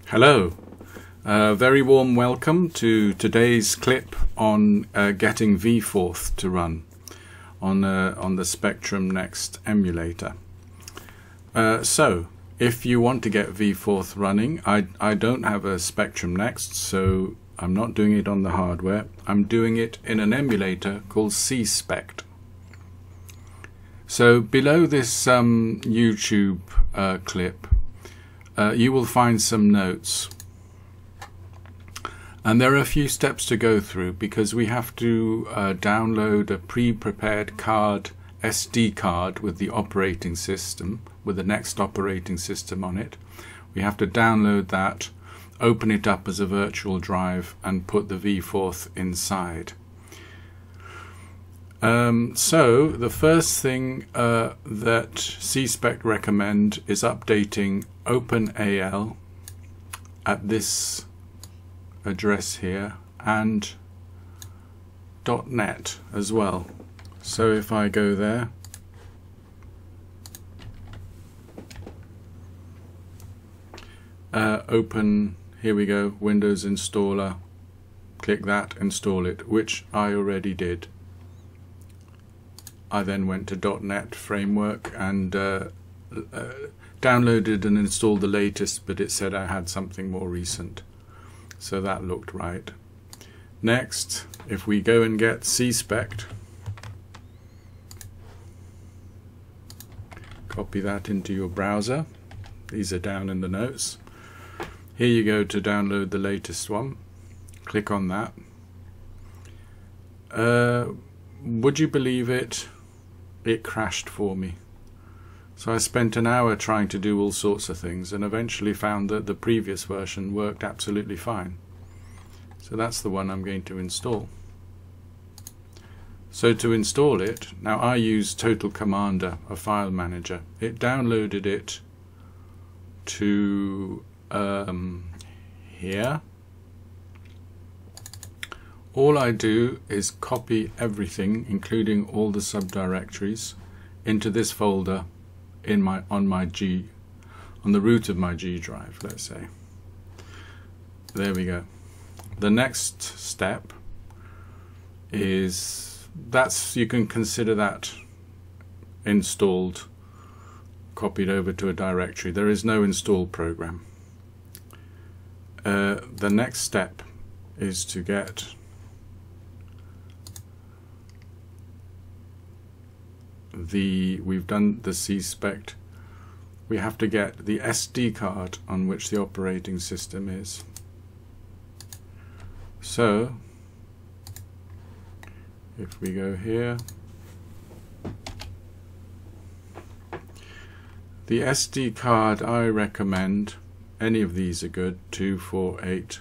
Hello, very warm welcome to today's clip on getting vForth to run on the Spectrum Next emulator. So if you want to get vForth running, I don't have a Spectrum Next, so I'm not doing it on the hardware. I'm doing it in an emulator called cspect. So below this YouTube clip, you will find some notes, and there are a few steps to go through because we have to download a pre-prepared card, SD card with the operating system, with the next operating system on it. We have to download that, open it up as a virtual drive and put the vForth inside. So the first thing that cspect recommend is updating OpenAL at this address here and .NET as well. So if I go there, open, here we go, Windows installer, click that, install it, which I already did. I then went to .NET framework and downloaded and installed the latest, but it said I had something more recent, so that looked right. Next, if we go and get cspect, copy that into your browser. These are down in the notes. Here you go to download the latest one. Click on that. Would you believe it? It crashed for me. So I spent an hour trying to do all sorts of things and eventually found that the previous version worked absolutely fine. So that's the one I'm going to install. So to install it, now I use Total Commander, a file manager. It downloaded it to here. All I do is copy everything, including all the subdirectories, into this folder in on the root of my G drive, let's say. There we go. The next step is you can consider that installed, copied over to a directory. There is no install program. The next step is to get we've done the cspect. We have to get the SD card on which the operating system is. So if we go here, the SD card I recommend, any of these are good, 2, 4, 8,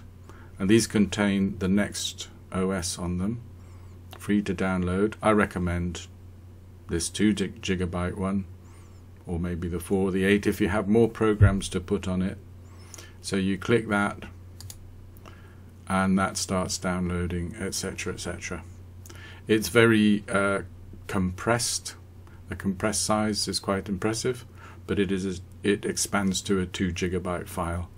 and these contain the Next OS on them, free to download. I recommend this 2 GB one, or maybe the 4 or the 8 if you have more programs to put on it. So you click that and that starts downloading, etc., etc. It's very compressed. The compressed size is quite impressive, but it expands to a 2 GB file,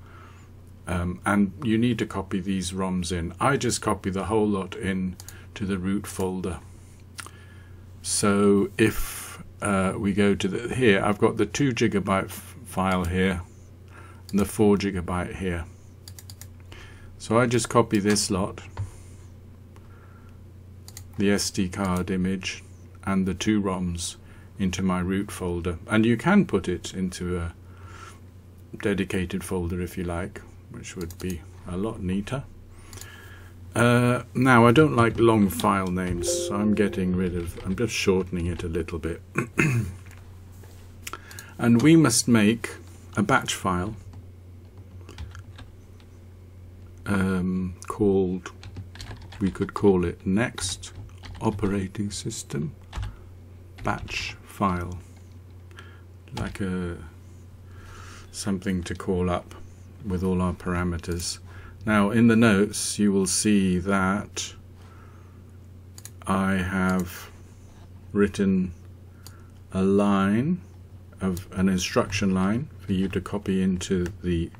and you need to copy these ROMs in. I just copy the whole lot in to the root folder. So if we go to here, I've got the 2 GB file here and the 4 GB here. So I just copy this lot, the SD card image and the 2 ROMs, into my root folder. And you can put it into a dedicated folder if you like, which would be a lot neater. Now I don't like long file names, so I'm just shortening it a little bit. And we must make a batch file we could call it Next Operating System Batch File, like something to call up with all our parameters. Now in the notes you will see that I have written a line of an instruction line for you to copy into the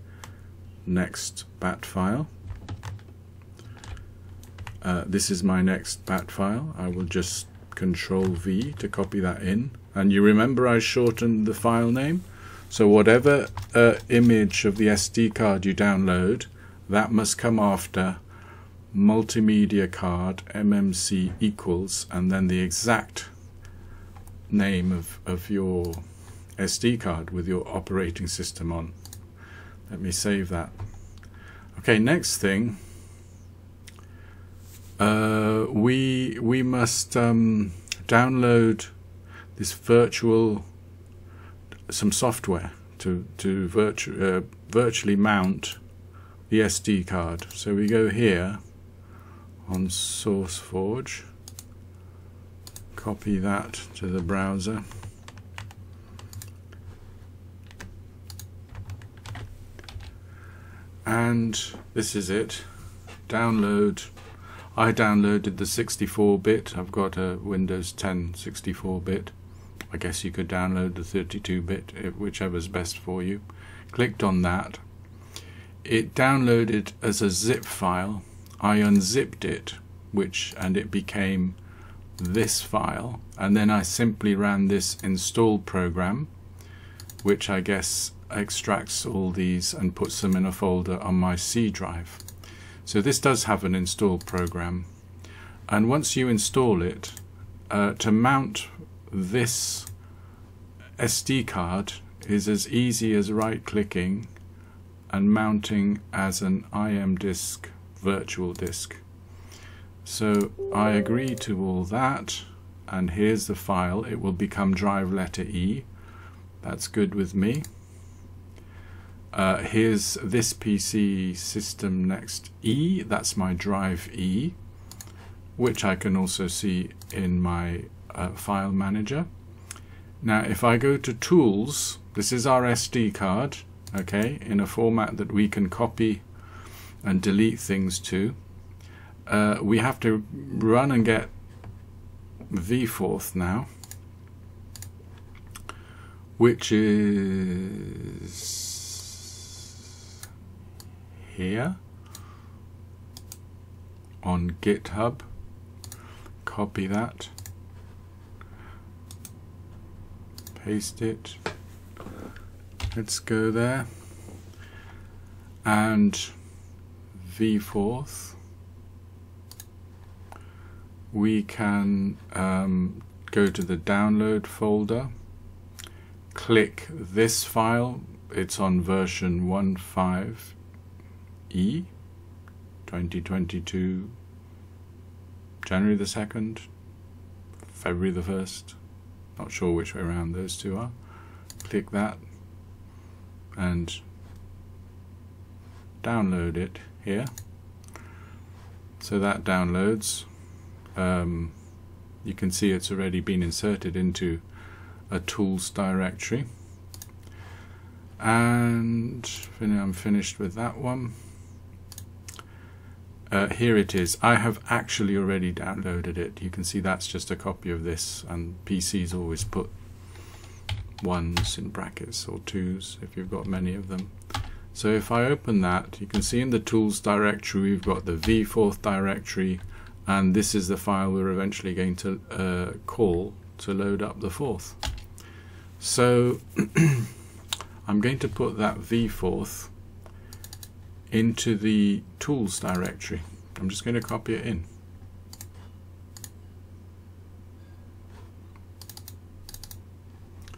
ZX-Next-OS.bat file. This is my next.bat file. I will just Control V to copy that in. And you remember I shortened the file name? So whatever image of the SD card you download, that must come after multimedia card MMC equals and then the exact name of your SD card with your operating system on. Let me save that. Okay, next thing, we must download this some software to virtually mount the SD card. So we go here on SourceForge, copy that to the browser, and this is it. Download. I downloaded the 64-bit. I've got a Windows 10 64-bit. I guess you could download the 32-bit, whichever's best for you. Clicked on that. It downloaded as a zip file. I unzipped it, and it became this file. And then I simply ran this install program, which I guess extracts all these and puts them in a folder on my C drive. So this does have an install program, and once you install it, to mount this SD card is as easy as right-clicking and mounting as an ImDisk virtual disk. So I agree to all that, and here's the file. It will become drive letter E. That's good with me. Here's this PC system next E, that's my drive E, which I can also see in my file manager. Now if I go to Tools, this is our SD card, okay, in a format that we can copy and delete things to. We have to run and get vForth now, which is here on GitHub. Copy that, paste it, let's go there, and vForth, we can go to the download folder, click this file, it's on version 1.5E, 2022, January the 2nd, February the 1st, not sure which way around those two are. Click that and download it here. So that downloads. You can see it's already been inserted into a tools directory. And I'm finished with that one. Here it is. I have actually already downloaded it. You can see that's just a copy of this, and PCs always put 1s in brackets or 2s if you've got many of them. So if I open that, you can see in the tools directory we've got the vForth directory, and this is the file we're eventually going to call to load up the Forth. So I'm going to put that vForth into the tools directory. I'm just going to copy it in.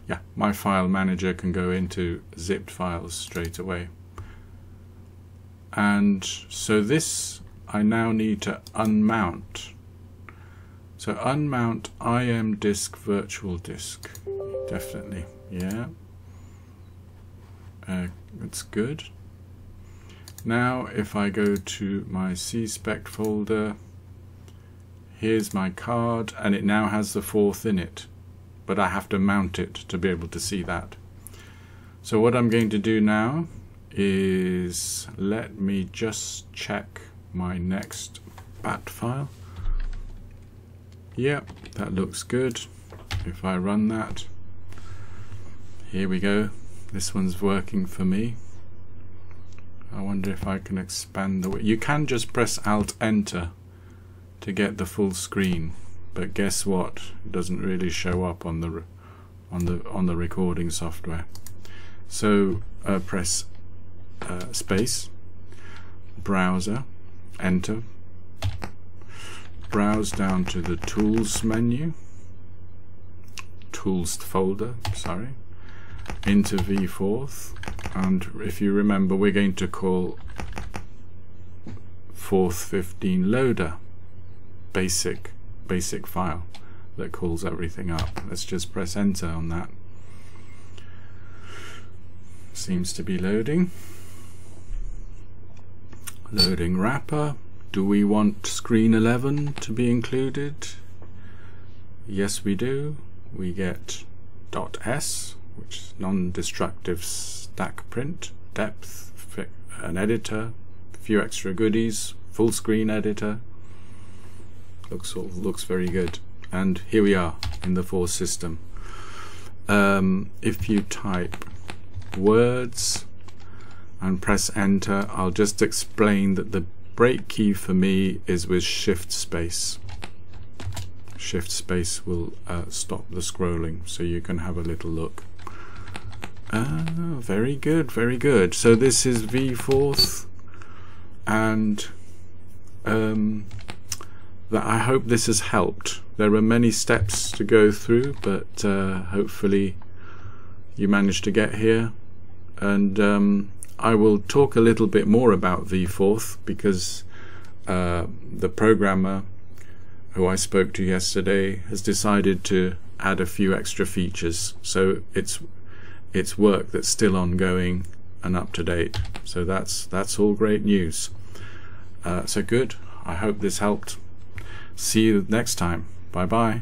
Yeah, my file manager can go into zipped files straight away. And so this I now need to unmount. So unmount ImDisk virtual disk. Definitely, yeah. That's good. Now if I go to my cspect folder, here's my card, and it now has the Forth in it, but I have to mount it to be able to see that. So what I'm going to do now is, let me just check my next.bat file. Yep, that looks good. If I run that, here we go. This one's working for me. I wonder if I can expand the. You can just press Alt Enter to get the full screen, but guess what? It doesn't really show up on the recording software. So press space, browser, enter, browse down to the tools menu, tools folder, sorry, into vForth, and if you remember, we're going to call Forth 15 loader basic file that calls everything up. Let's just press enter on that. Seems to be loading. Loading wrapper. Do we want screen 11 to be included? Yes, we do. We get .s, which is non-destructive stack print, depth, an editor, a few extra goodies, full screen editor. Looks very good. And here we are in the Forth system. If you type words and press enter, I'll just explain that the break key for me is with shift space. Shift space will stop the scrolling, so you can have a little look. Very good, very good. So this is vForth, and I hope this has helped. There are many steps to go through, but hopefully you managed to get here. And I will talk a little bit more about vForth because the programmer who I spoke to yesterday has decided to add a few extra features. So it's work that's still ongoing and up to date. So that's all great news. So good. I hope this helped. See you next time. Bye bye.